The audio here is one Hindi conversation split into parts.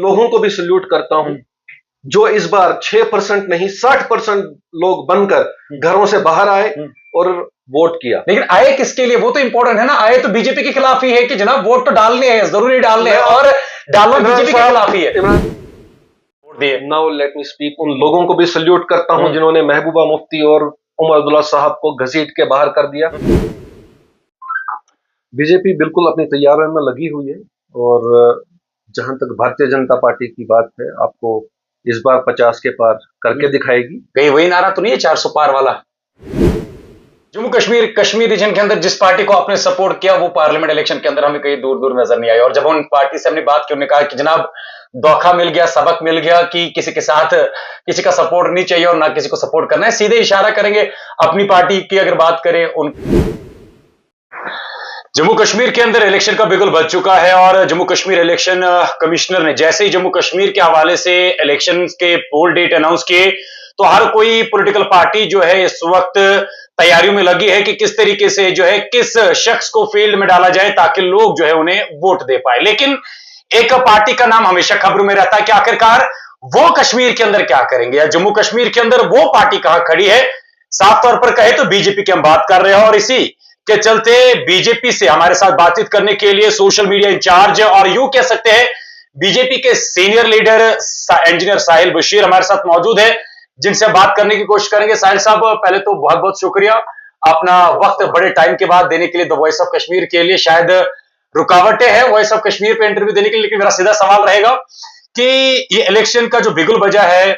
लोगों को भी सल्यूट करता हूं जो इस बार 6% नहीं 60% लोग बनकर घरों से बाहर आए और वोट किया। लेकिन आए किसके लिए, वो तो इंपॉर्टेंट है ना। आए तो बीजेपी के खिलाफ ही है कि जनाब वोट तो डालने हैं, जरूरी डालने हैं, और डालना बीजेपी के खिलाफ ही है। Now let me speak. उन लोगों को भी सल्यूट करता हूं जिन्होंने महबूबा मुफ्ती और उमर अब्दुल्ला साहब को घसीट के बाहर कर दिया। बीजेपी बिल्कुल अपनी तैयारियों में लगी हुई है और जहां तक भारतीय जनता पार्टी की बात है, आपको इस बार 50 के पार करके दिखाएगी। कहीं वही नारा तो नहीं है 400 पार वाला? जम्मू कश्मीर रीजन के अंदर जिस पार्टी को आपने सपोर्ट किया वो पार्लियामेंट इलेक्शन के अंदर हमें कहीं दूर दूर नजर नहीं आई। और जब उन पार्टी से हमने बात की, उन्होंने कहा कि जनाब धोखा मिल गया, सबक मिल गया कि किसी के साथ किसी का सपोर्ट नहीं चाहिए और ना किसी को सपोर्ट करना है। सीधे इशारा करेंगे अपनी पार्टी की अगर बात करें उन जम्मू कश्मीर के अंदर इलेक्शन का बिगुल बज चुका है और जम्मू कश्मीर इलेक्शन कमिश्नर ने जैसे ही जम्मू कश्मीर के हवाले से इलेक्शन के पोल डेट अनाउंस किए तो हर कोई पॉलिटिकल पार्टी जो है इस वक्त तैयारियों में लगी है कि किस तरीके से जो है किस शख्स को फील्ड में डाला जाए ताकि लोग जो है उन्हें वोट दे पाए। लेकिन एक पार्टी का नाम हमेशा खबरों में रहता है कि आखिरकार वो कश्मीर के अंदर क्या करेंगे या जम्मू कश्मीर के अंदर वो पार्टी कहां खड़ी है। साफ तौर पर कहे तो बीजेपी की हम बात कर रहे हैं और इसी के चलते बीजेपी से हमारे साथ बातचीत करने के लिए सोशल मीडिया इंचार्ज और यूं कह सकते हैं बीजेपी के सीनियर लीडर इंजीनियर साहिल बशीर हमारे साथ मौजूद है, जिनसे बात करने की कोशिश करेंगे। साहिल साहब, पहले तो बहुत बहुत शुक्रिया अपना वक्त बड़े टाइम के बाद देने के लिए द वॉइस ऑफ कश्मीर के लिए। शायद रुकावटें हैं वॉइस ऑफ कश्मीर पे इंटरव्यू देने के लिए, लेकिन मेरा सीधा सवाल रहेगा कि ये इलेक्शन का जो बिगुल बजा है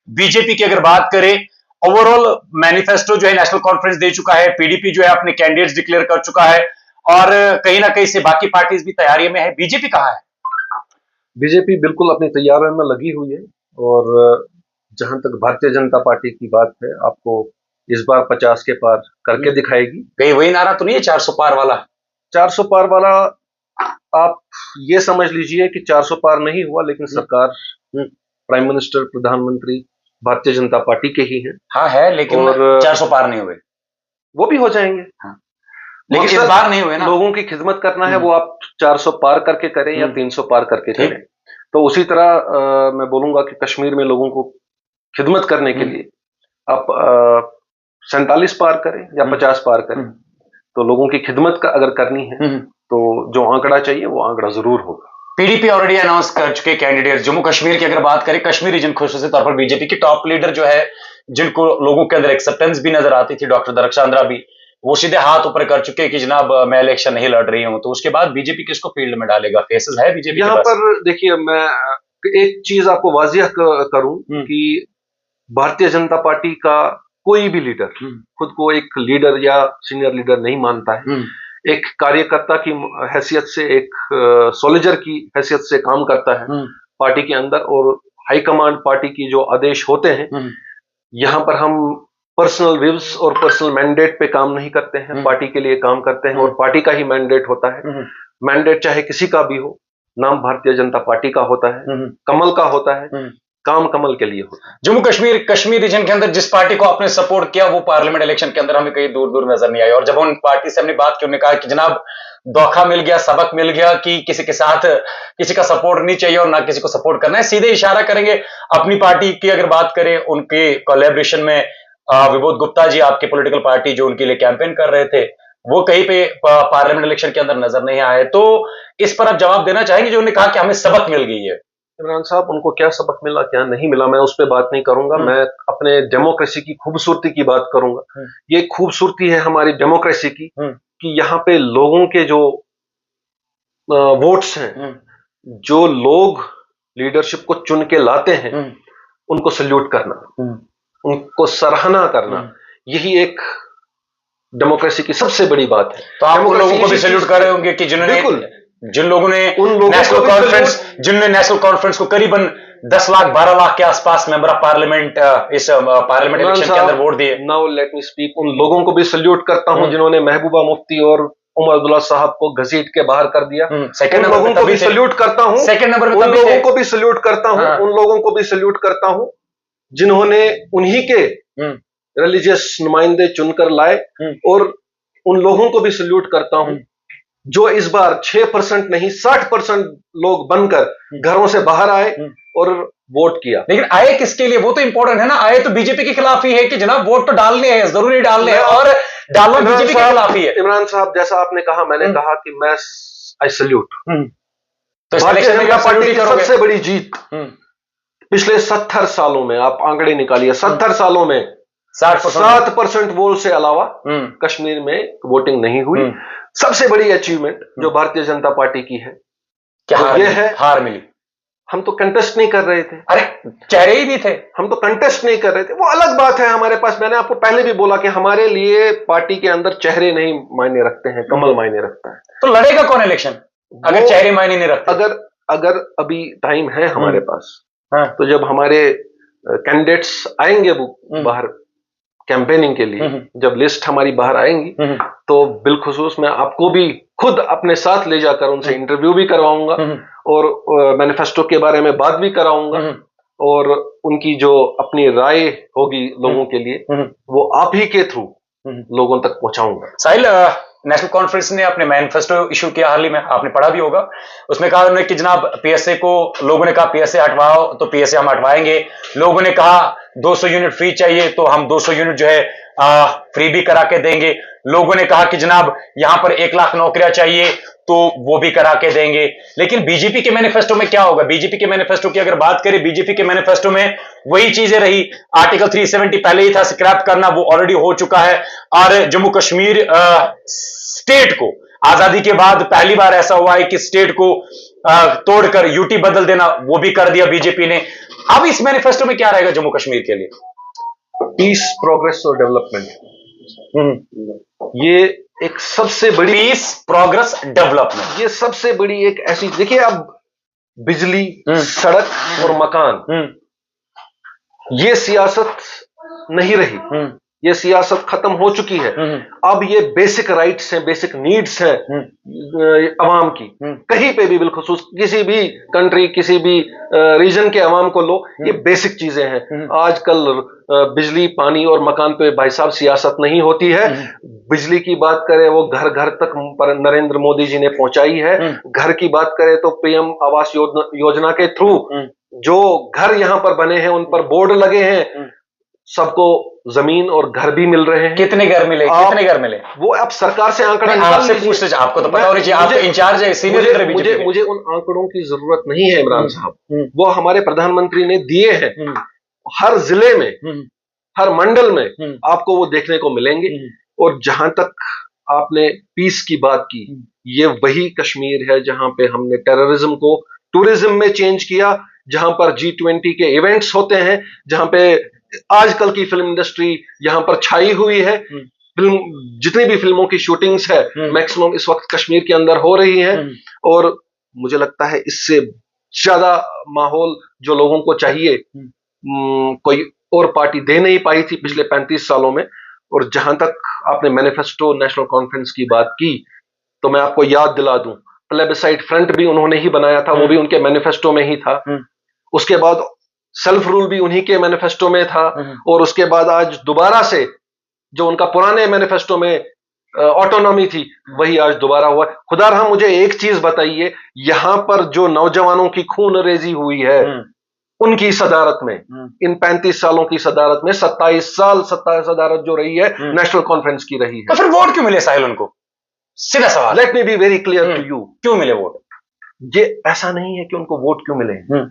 बीजेपी की अगर बात करें, ओवरऑल मैनिफेस्टो जो है नेशनल कॉन्फ्रेंस दे चुका है, पीडीपी जो है अपने कैंडिडेट्स डिक्लेयर कर चुका है और कहीं ना कहीं से बाकी पार्टीज भी तैयारी में है, बीजेपी कहां है? बीजेपी बिल्कुल अपनी तैयारियों में लगी हुई है और जहां तक भारतीय जनता पार्टी की बात है, आपको इस बार 50 के पार करके दिखाएगी। कहीं वही नारा तो नहीं है 400 पार वाला? 400 पार वाला आप ये समझ लीजिए कि 400 पार नहीं हुआ, लेकिन सरकार प्राइम मिनिस्टर प्रधानमंत्री भारतीय जनता पार्टी के ही हैं। हाँ है, लेकिन और 400 पार नहीं हुए। वो भी हो जाएंगे। हाँ। लेकिन इस बार नहीं हुए ना। लोगों की खिदमत करना है, वो आप 400 पार करके करें या 300 पार करके करें। तो उसी तरह मैं बोलूंगा कि कश्मीर में लोगों को खिदमत करने के लिए आप 47 पार करें या 50 पार करें, तो लोगों की खिदमत का अगर करनी है तो जो आंकड़ा चाहिए वो आंकड़ा जरूर होगा। पीडीपी ऑलरेडी अनाउंस कर चुके कैंडिडेट। जम्मू कश्मीर की अगर बात करें, कश्मीर रीजन खुसूसी तौर पर बीजेपी की टॉप लीडर जो है जिनको लोगों के अंदर एक्सेप्टेंस भी नजर आती थी, डॉक्टर दरख्शांद्रा भी, वो सीधे हाथ ऊपर कर चुके कि जनाब मैं इलेक्शन नहीं लड़ रही हूं। तो उसके बाद बीजेपी किसको फील्ड में डालेगा? फेसेस है बीजेपी यहाँ पर? देखिए, मैं एक चीज आपको वाजिया करूं कि भारतीय जनता पार्टी का कोई भी लीडर खुद को एक लीडर या सीनियर लीडर नहीं मानता है। एक कार्यकर्ता की हैसियत से, एक सोल्जर की हैसियत से काम करता है पार्टी के अंदर, और हाईकमांड पार्टी की जो आदेश होते हैं, यहाँ पर हम पर्सनल व्यूज और पर्सनल मैंडेट पे काम नहीं करते हैं, पार्टी के लिए काम करते हैं और पार्टी का ही मैंडेट होता है। मैंडेट चाहे किसी का भी हो, नाम भारतीय जनता पार्टी का होता है, कमल का होता है, काम कमल के लिए होता है। जम्मू कश्मीर रीजन के अंदर जिस पार्टी को आपने सपोर्ट किया वो पार्लियामेंट इलेक्शन के अंदर हमें कहीं दूर दूर नजर नहीं आई। और जब उन पार्टी से हमने बात की, उन्होंने कहा कि जनाब धोखा मिल गया, सबक मिल गया कि किसी के साथ किसी का सपोर्ट नहीं चाहिए और ना किसी को सपोर्ट करना है। सीधे इशारा करेंगे अपनी पार्टी की अगर बात करें, उनके कोलैबोरेशन में विबोध गुप्ता जी, आपके पॉलिटिकल पार्टी जो उनके लिए कैंपेन कर रहे थे, वो कहीं पे पार्लियामेंट इलेक्शन के अंदर नजर नहीं आए। तो इस पर आप जवाब देना चाहेंगे? जो उन्होंने कहा कि हमें सबक मिल गई है। इमरान साहब, उनको क्या सबक मिला क्या नहीं मिला मैं उस पर बात नहीं करूंगा। मैं अपने डेमोक्रेसी की खूबसूरती की बात करूंगा। ये खूबसूरती है हमारी डेमोक्रेसी की कि यहाँ पे लोगों के जो वोट्स हैं, जो लोग लीडरशिप को चुन के लाते हैं, उनको सल्यूट करना, उनको सराहना करना, यही एक डेमोक्रेसी की सबसे बड़ी बात है। तो आप उन लोगों को भी सल्यूट कर रहे होंगे कि जिन लोगों ने नेशनल कॉन्फ्रेंस को करीबन 10 लाख 12 लाख के आसपास मेंबर ऑफ पार्लियामेंट इस पार्लियामेंट इलेक्शन के अंदर वोट दिए। Now let me speak. उन लोगों को भी सल्यूट करता हूं जिन्होंने महबूबा मुफ्ती और उमर अब्दुल्ला साहब को घसीट के बाहर कर दिया। सेकंड नंबर को भी सल्यूट करता हूं। सेकंड नंबर उन लोगों को भी सल्यूट करता हूं। उन लोगों को भी सल्यूट करता हूं जिन्होंने उन्हीं के रिलीजियस नुमाइंदे चुनकर लाए, और उन लोगों को भी सल्यूट करता हूं जो इस बार 6% नहीं 60% लोग बनकर घरों से बाहर आए और वोट किया। लेकिन आए किसके लिए, वो तो इंपॉर्टेंट है ना। आए तो बीजेपी के खिलाफ ही है कि जनाब वोट तो डालने हैं, जरूरी डालने हैं, और डालना बीजेपी के खिलाफ ही है। इमरान साहब, जैसा आपने कहा, मैंने कहा कि मैं आई सल्यूट। तो भारतीय जनता पार्टी की सबसे बड़ी जीत पिछले 70 सालों में, आप आंकड़े निकालिए, 70 सालों में 7% वोट से अलावा कश्मीर में वोटिंग नहीं हुई। सबसे बड़ी अचीवमेंट जो भारतीय जनता पार्टी की है, क्या तो ये है हार मिली। हम तो कंटेस्ट नहीं कर रहे थे। अरे चेहरे ही नहीं थे, हम तो कंटेस्ट नहीं कर रहे थे, वो अलग बात है हमारे पास। मैंने आपको पहले भी बोला कि हमारे लिए पार्टी के अंदर चेहरे नहीं मायने रखते हैं, कमल मायने रखता है। तो लड़ेगा कौन इलेक्शन अगर चेहरे मायने नहीं रखते? अगर अभी टाइम है हमारे पास, तो जब हमारे कैंडिडेट्स आएंगे बाहर कैंपेनिंग के लिए, जब लिस्ट हमारी बाहर आएंगी, तो बिलखुसूस मैं आपको भी खुद अपने साथ ले जाकर उनसे इंटरव्यू भी करवाऊंगा और मैनिफेस्टो के बारे में बात भी कराऊंगा, और उनकी जो अपनी राय होगी लोगों के लिए, वो आप ही के थ्रू लोगों तक पहुंचाऊंगा। साहिल, नेशनल कॉन्फ्रेंस ने अपने मैनिफेस्टो इशू किया हाल ही में, आपने पढ़ा भी होगा। उसमें कहा उन्होंने कि जनाब पीएसए को, लोगों ने कहा पीएसए हटवाओ, तो पीएसए हम हटवाएंगे। लोगों ने कहा 200 यूनिट फ्री चाहिए, तो हम 200 यूनिट जो है फ्री भी करा के देंगे। लोगों ने कहा कि जनाब यहां पर 1 लाख नौकरियां चाहिए, तो वो भी करा के देंगे। लेकिन बीजेपी के मैनिफेस्टो में क्या होगा? बीजेपी के मैनिफेस्टो की अगर बात करें, बीजेपी के मैनिफेस्टो में वही चीजें रही। आर्टिकल 370 पहले ही था स्क्रैप करना, वो ऑलरेडी हो चुका है। और जम्मू कश्मीर स्टेट को आजादी के बाद पहली बार ऐसा हुआ है कि स्टेट को तोड़कर यूटी बदल देना, वो भी कर दिया बीजेपी ने। अब इस मैनिफेस्टो में क्या रहेगा जम्मू कश्मीर के लिए? पीस, प्रोग्रेस और डेवलपमेंट, ये एक सबसे बड़ी, पीस, प्रोग्रेस, डेवलपमेंट, ये सबसे बड़ी एक ऐसी, देखिए अब बिजली, सड़क और मकान, ये सियासत नहीं रही, ये सियासत खत्म हो चुकी है। अब ये बेसिक राइट्स हैं, बेसिक नीड्स हैं अवाम की। कहीं पे भी, बिलखुसूस किसी भी कंट्री, किसी भी रीजन के अवाम को लो, ये बेसिक चीजें हैं। आजकल बिजली, पानी और मकान पे भाई साहब सियासत नहीं होती है। बिजली की बात करें, वो घर घर तक नरेंद्र मोदी जी ने पहुंचाई है। घर की बात करें तो पीएम आवास योजना के थ्रू जो घर यहां पर बने हैं, उन पर बोर्ड लगे हैं, सबको जमीन और घर भी मिल रहे हैं। कितने घर मिले? कितने घर मिले? वो आप सरकार से आंकड़ा आपसे पूछ लीजिए, आपको तो पता होना चाहिए, आप तो इंचार्ज है, सीनियर लीडर बीजेपी। मुझे उन आंकड़ों की जरूरत नहीं है इमरान साहब, वो हमारे प्रधानमंत्री ने दिए हैं। हर जिले में, हर मंडल में आपको वो देखने को मिलेंगे। और जहां तक आपने पीस की बात की, ये वही कश्मीर है जहां पे हमने टेररिज्म को टूरिज्म में चेंज किया, जहां पर G20 के इवेंट्स होते हैं, जहां पे आजकल की फिल्म इंडस्ट्री यहां पर छाई हुई है। फिल्म, जितनी भी फिल्मों की शूटिंग्स है मैक्सिमम इस वक्त कश्मीर के अंदर हो रही है। और मुझे लगता है इससे ज्यादा माहौल जो लोगों को चाहिए कोई और पार्टी दे नहीं पाई थी पिछले 35 सालों में। और जहां तक आपने मैनिफेस्टो नेशनल कॉन्फ्रेंस की बात की, तो मैं आपको याद दिला दूं, प्लेबिसाइड फ्रंट भी उन्होंने ही बनाया था, वो भी उनके मैनिफेस्टो में ही था। उसके बाद सेल्फ रूल भी उन्हीं के मैनिफेस्टो में था। और उसके बाद आज दोबारा से जो उनका पुराने मैनिफेस्टो में ऑटोनॉमी थी, वही आज दोबारा हुआ। खुदा रहा, मुझे एक चीज बताइए, यहां पर जो नौजवानों की खून रेजी हुई है उनकी सदारत में, इन 35 सालों की सदारत में 27 साल सदारत जो रही है नेशनल कॉन्फ्रेंस की रही है। तो फिर वोट क्यों मिले साहिल उनको? सीधा सवाल। Let me be very clear to you, क्यों मिले वोट? ये ऐसा नहीं है कि उनको वोट क्यों मिले,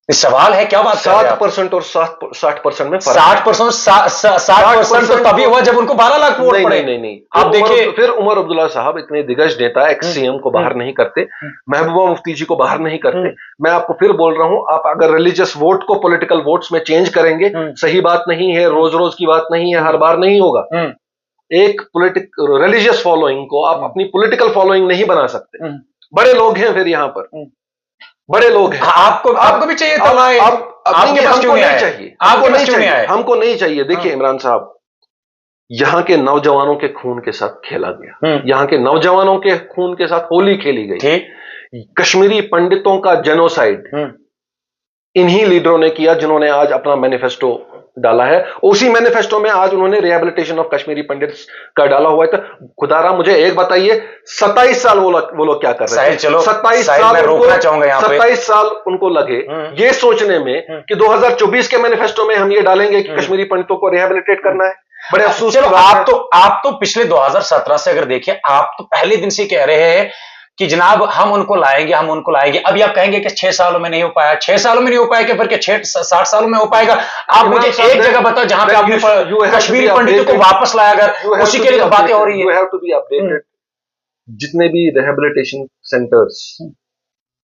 सवाल है क्या बात? 7% और 60% में 60% तो तभी हुआ जब उनको 12 लाख वोट पड़े। नहीं। आप देखिए, फिर उमर अब्दुल्ला साहब इतने दिग्गज नेता एक्स सीएम को बाहर नहीं करते, महबूबा मुफ्ती जी को बाहर नहीं करते। मैं आपको फिर बोल रहा हूं, आप अगर रिलीजियस वोट को पॉलिटिकल वोट्स में चेंज करेंगे, सही बात नहीं है, रोज रोज की बात नहीं है, हर बार नहीं होगा। एक रिलीजियस फॉलोइंग को आप अपनी पॉलिटिकल फॉलोइंग नहीं बना सकते। बड़े लोग हैं फिर यहां पर, बड़े लोग हैं। आपको भी चाहिए, तो हमको नहीं चाहिए, हमको नहीं चाहिए। देखिए इमरान साहब, यहां के नौजवानों के खून के साथ खेला गया, यहां के नौजवानों के खून के साथ होली खेली गई। कश्मीरी पंडितों का जेनोसाइड इन्हीं लीडरों ने किया जिन्होंने आज अपना मैनिफेस्टो डाला है। उसी मैनिफेस्टो में आज उन्होंने रिहेबिलिटेशन ऑफ कश्मीरी पंडित्स का डाला हुआ है। तो खुदारा मुझे एक बताइए, 27 साल वो लोग क्या कर रहे थे? चलो 27 साल साल रोकना चाहूंगा यहाँ पे। 27 साल उनको लगे ये सोचने में कि 2024 के मैनिफेस्टो में हम ये डालेंगे कि कश्मीरी पंडितों को रिहेबिलिटेट करना है। बड़े अफसोस। चलो आप तो पिछले 2017 से अगर देखिए, आप तो पहले दिन से कह रहे हैं कि जनाब हम उनको लाएंगे। अभी आप कहेंगे कि 6 सालों में नहीं हो पाया, 6 सालों में नहीं हो पाया कि फिर 60 सालों में हो पाएगा? आप मुझे एक जगह बताओ जहां पे आपने कश्मीरी पंडितों को वापस लाया, अगर उसी के लिए बातें हो रही है। You have to be updated. जितने भी rehabilitation centres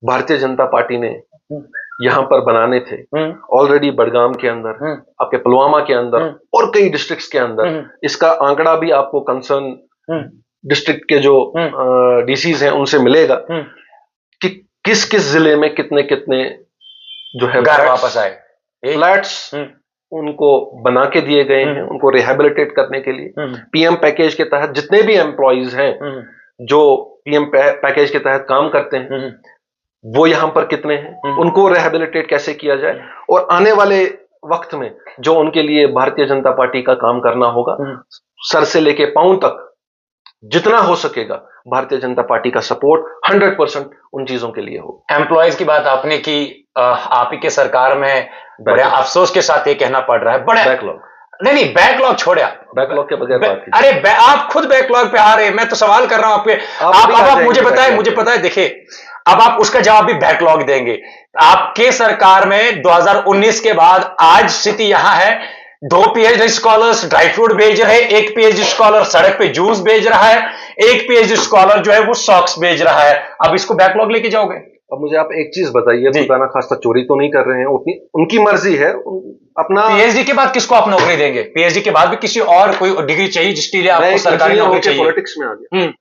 Bharatiya Janata party ने यहां पर बनाने थे, ऑलरेडी बडगाम के अंदर, आपके पुलवामा के अंदर और कई डिस्ट्रिक्ट्स के अंदर, इसका आंकड़ा भी आपको कंसर्न डिस्ट्रिक्ट के जो डीसीज हैं उनसे मिलेगा कि किस किस जिले में कितने कितने जो है घर वापस आए, फ्लैट्स उनको बना के दिए गए हैं उनको रिहेबिलिटेट करने के लिए। पीएम पैकेज के तहत जितने भी एम्प्लॉइज हैं जो पीएम पैकेज के तहत काम करते हैं वो यहां पर कितने हैं, उनको रिहेबिलिटेट कैसे किया जाए। और आने वाले वक्त में जो उनके लिए भारतीय जनता पार्टी का काम करना होगा, सर से लेके पांव तक जितना हो सकेगा भारतीय जनता पार्टी का सपोर्ट 100% उन चीजों के लिए हो। एम्प्लॉयज की बात आपने की, आप ही के सरकार में बड़े अफसोस के साथ ये कहना पड़ रहा है, बड़े बैकलॉग नहीं बैकलॉग छोड़े, बैकलॉग के बगैर बात कीजिए। अरे आप खुद बैकलॉग पे आ रहे हैं, मैं तो सवाल कर रहा हूं आपके। आप मुझे पता है देखिए, अब आप उसका जवाब भी बैकलॉग देंगे। आपके सरकार में 2019 के बाद आज स्थिति यहां है, 2 पीएचडी स्कॉलर्स ड्राई फ्रूट बेच रहे हैं, 1 पीएचडी स्कॉलर सड़क पे जूस बेच रहा है, 1 पीएचडी स्कॉलर जो है वो सॉक्स बेच रहा है। अब इसको बैकलॉग लेके जाओगे? अब मुझे आप एक चीज बताइए, खुदा खास्ता चोरी तो नहीं कर रहे हैं, उनकी मर्जी है अपना। पीएचडी के बाद किसको आप नौकरी देंगे? पीएचडी के बाद भी किसी और कोई डिग्री चाहिए जिसके लिए आपको सरकारी नौकरी चाहिए। पॉलिटिक्स में आ गया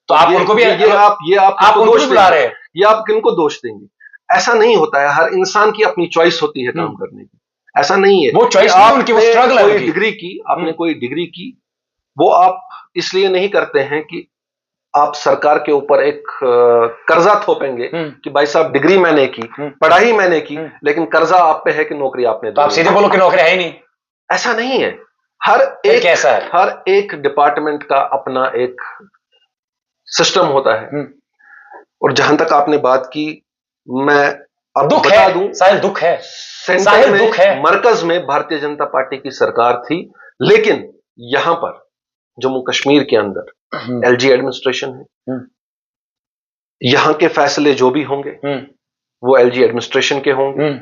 तो आप उनको भी आप दोष बुला रहे हैं, ये आप किनको दोष देंगे? ऐसा नहीं होता है, हर इंसान की अपनी चॉइस होती है काम करने की, ऐसा नहीं है। वो चॉइस उनकी, वो स्ट्रगल है। कोई डिग्री की, आपने कोई डिग्री की, वो आप इसलिए नहीं करते हैं कि आप सरकार के ऊपर एक कर्जा थोपेंगे कि भाई साहब डिग्री मैंने की, पढ़ाई मैंने की, लेकिन कर्जा आप पे है कि नौकरी आपने दी। तो आप सीधे बोलो कि नौकरी है ही नहीं। ऐसा नहीं है। हर एक डिपार्टमेंट का अपना एक सिस्टम होता है। और जहां तक आपने बात की, मैं आपको बता दूं, साहिल दुख है, सेंटर में मरकज में भारतीय जनता पार्टी की सरकार थी, लेकिन यहां पर जम्मू कश्मीर के अंदर एलजी एडमिनिस्ट्रेशन है। यहां के फैसले जो भी होंगे वो एलजी एडमिनिस्ट्रेशन के होंगे,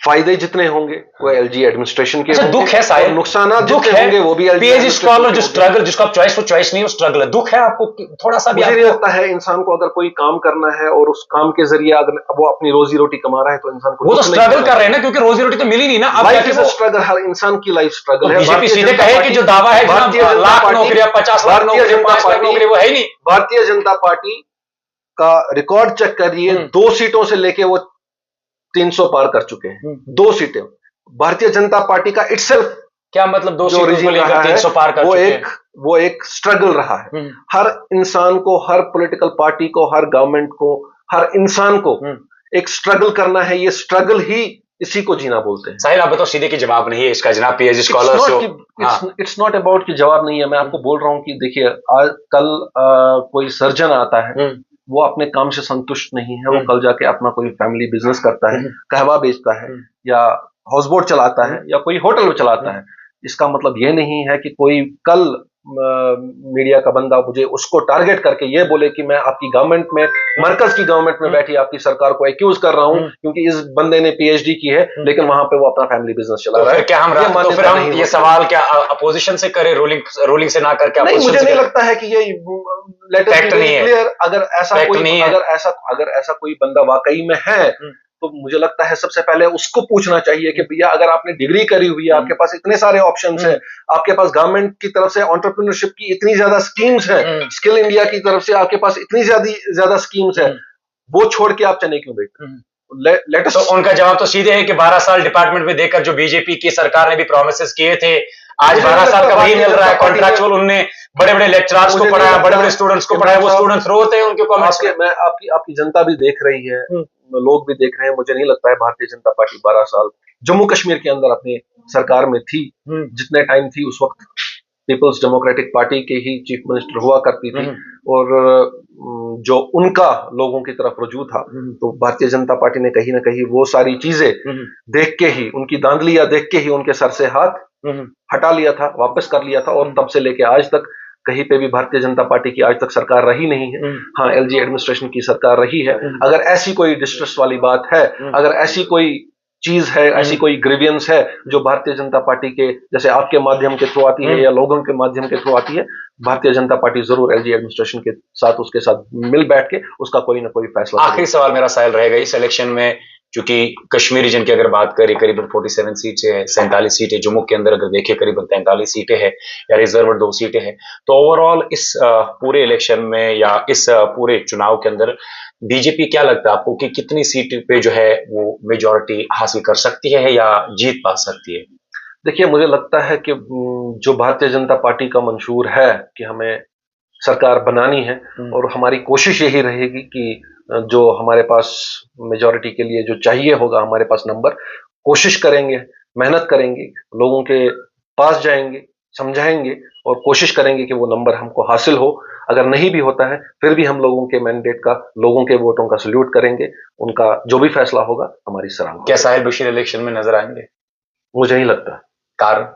फायदे जितने होंगे वो एलजी एडमिनिस्ट्रेशन के होंगे। दुख है साहिल, नुकसान जितने होंगे वो भी पीएचडी स्कॉलर जो स्ट्रगल, जिसका चॉइस वो चॉइस नहीं, वो स्ट्रगल है। दुख है आपको थोड़ा सा भी? मुझे नहीं लगता है इंसान को अगर कोई काम करना है और उस काम के जरिए अगर वो अपनी रोजी रोटी कमा रहा है तो इंसान को, वो तो स्ट्रगल कर रहे हैं ना, क्योंकि रोजी रोटी तो मिली नहीं ना। अब लाइफ इज अ स्ट्रगल, हर इंसान की लाइफ स्ट्रगल है। बीजेपी सीधे कहे कि जो दावा है लाख नौकरियां, 50 लाख नौकरियां, 5 लाख नौकरी, वो है ही नहीं। भारतीय जनता पार्टी का रिकॉर्ड चेक करिए, 2 सीटों से लेके वो 300 पार कर चुके हैं। 2 सीटें भारतीय जनता पार्टी का इटसेल्फ, क्या मतलब 2 सीटों को लेकर 300 पार कर चुके हैं? वो एक स्ट्रगल रहा है। हर इंसान को, हर पॉलिटिकल पार्टी को, हर गवर्नमेंट को, हर इंसान को एक स्ट्रगल करना है। ये स्ट्रगल ही इसी को जीना बोलते हैं। साहिल आप बताओ, सीधे की जवाब नहीं है इसका जनाब PhD scholar. It's not about कि जवाब नहीं है। मैं आपको बोल रहा हूं कि देखिए, आज कल कोई सर्जन आता है, वो अपने काम से संतुष्ट नहीं है, वो कल जाके अपना कोई फैमिली बिजनेस करता है, कहवा बेचता है या हाउस बोट चलाता है या कोई होटल चलाता है। इसका मतलब ये नहीं है कि कोई कल मीडिया का बंदा मुझे उसको टारगेट करके ये बोले कि मैं आपकी गवर्नमेंट में, मरकज की गवर्नमेंट में बैठी आपकी सरकार को एक्यूज कर रहा हूं क्योंकि इस बंदे ने पीएचडी की है लेकिन वहां पे वो अपना फैमिली बिजनेस चला रहा है। क्या हम ये सवाल क्या अपोजिशन से करें, रूलिंग से ना करके? नहीं, मुझे नहीं लगता है कि ये लेटर नहीं है। अगर ऐसा कोई बंदा वाकई में है तो मुझे लगता है सबसे पहले उसको पूछना चाहिए कि भैया अगर आपने डिग्री करी हुई है, आपके पास इतने सारे ऑप्शंस हैं, आपके पास गवर्नमेंट की तरफ से एंटरप्रेन्योरशिप की इतनी ज्यादा स्कीम्स हैं, स्किल इंडिया की तरफ से आपके पास इतनी ज्यादा स्कीम्स है, वो छोड़ के आप चने क्यों बैठे? तो उनका जवाब तो सीधे है कि 12 साल डिपार्टमेंट में देकर जो बीजेपी की सरकार ने भी प्रोमिसेस किए थे, आज 12 साल का वही मिल रहा है कॉन्ट्रैक्चुअल। उनने बड़े-बड़े लेक्चरर्स को पढ़ाया, बड़े-बड़े स्टूडेंट्स को पढ़ाया, वो स्टूडेंट्स रोते हैं उनके कमेंट्स में। मैं आपकी जनता भी देख रही है, लोग भी देख रहे हैं। मुझे नहीं लगता है भारतीय जनता पार्टी 12 साल जम्मू कश्मीर के अंदर अपने सरकार में थी, जितने टाइम थी उस वक्त पीपल्स डेमोक्रेटिक पार्टी के ही चीफ मिनिस्टर हुआ करती थी, और जो उनका लोगों की तरफ रुजू था, तो भारतीय जनता पार्टी ने कहीं ना कहीं वो सारी चीजें देख के ही, उनकी धांधलियां देख के ही उनके सर से हाथ हटा लिया था, वापस कर लिया था, और तब से लेके आज तक कहीं पे भी भारतीय जनता पार्टी की आज तक सरकार रही नहीं है। हाँ, एलजी एडमिनिस्ट्रेशन की सरकार रही है। अगर ऐसी कोई डिस्ट्रेस वाली बात है, अगर ऐसी कोई चीज है, ऐसी कोई ग्रीवियंस है जो भारतीय जनता पार्टी के, जैसे आपके माध्यम के थ्रू आती है या लोगों के माध्यम के थ्रू आती है, भारतीय जनता पार्टी जरूर एलजी एडमिनिस्ट्रेशन के साथ, उसके साथ मिल बैठ के उसका कोई ना कोई फैसला। आखिरी सवाल मेरा सवाल रहेगा इस इलेक्शन में, क्योंकि कश्मीर रीजन की अगर बात करें करीबन 47 सीटें हैं, 47 सीटें, जम्मू के अंदर अगर देखें करीबन 43 सीटें हैं या रिजर्व 2 सीटें हैं, तो ओवरऑल इस पूरे इलेक्शन में या इस पूरे चुनाव के अंदर बीजेपी क्या लगता है आपको कि कितनी सीट पे जो है वो मेजॉरिटी हासिल कर सकती है या जीत पा सकती है? देखिए, मुझे लगता है कि जो भारतीय जनता पार्टी का मंशूर है कि हमें सरकार बनानी है, और हमारी कोशिश यही रहेगी कि जो हमारे पास मेजॉरिटी के लिए जो चाहिए होगा, हमारे पास नंबर, कोशिश करेंगे, मेहनत करेंगे, लोगों के पास जाएंगे, समझाएंगे और कोशिश करेंगे कि वो नंबर हमको हासिल हो। अगर नहीं भी होता है फिर भी हम लोगों के मैंडेट का, लोगों के वोटों का सल्यूट करेंगे, उनका जो भी फैसला होगा हमारी सराहना। क्या साहिल बशीर इलेक्शन में नजर आएंगे? मुझे नहीं लगता। कारण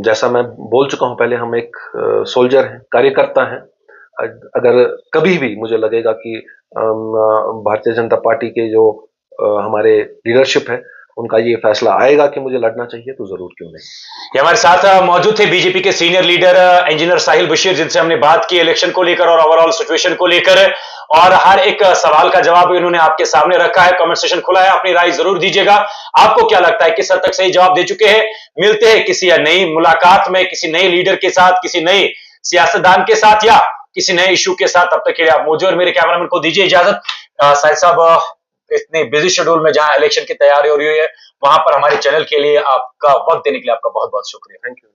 जैसा मैं बोल चुका हूं पहले, हम एक सोल्जर हैं, कार्यकर्ता हैं। अगर कभी भी मुझे लगेगा कि भारतीय जनता पार्टी के जो हमारे लीडरशिप है, उनका ये फैसला आएगा कि मुझे लड़ना चाहिए, तो जरूर क्यों नहीं। ये हमारे साथ मौजूद थे बीजेपी के सीनियर लीडर इंजीनियर साहिल बशीर, जिनसे हमने बात की इलेक्शन को लेकर और ओवरऑल सिचुएशन को लेकर, और हर एक सवाल का जवाब इन्होंने आपके सामने रखा है। कमेंट सेशन खुला है, अपनी राय जरूर दीजिएगा। आपको क्या लगता है, किस हद तक सही जवाब दे चुके हैं? मिलते हैं किसी नई मुलाकात में, किसी नए लीडर के साथ, किसी नए सियासतदान के साथ या किसी नए इशू के साथ। तब तक के लिए आप मुझे और मेरे कैमरामैन को दीजिए इजाजत। साहिल साहब, इतने बिजी शेड्यूल में जहां इलेक्शन की तैयारी हो रही है, वहां पर हमारे चैनल के लिए आपका वक्त देने के लिए आपका बहुत बहुत शुक्रिया। Thank you.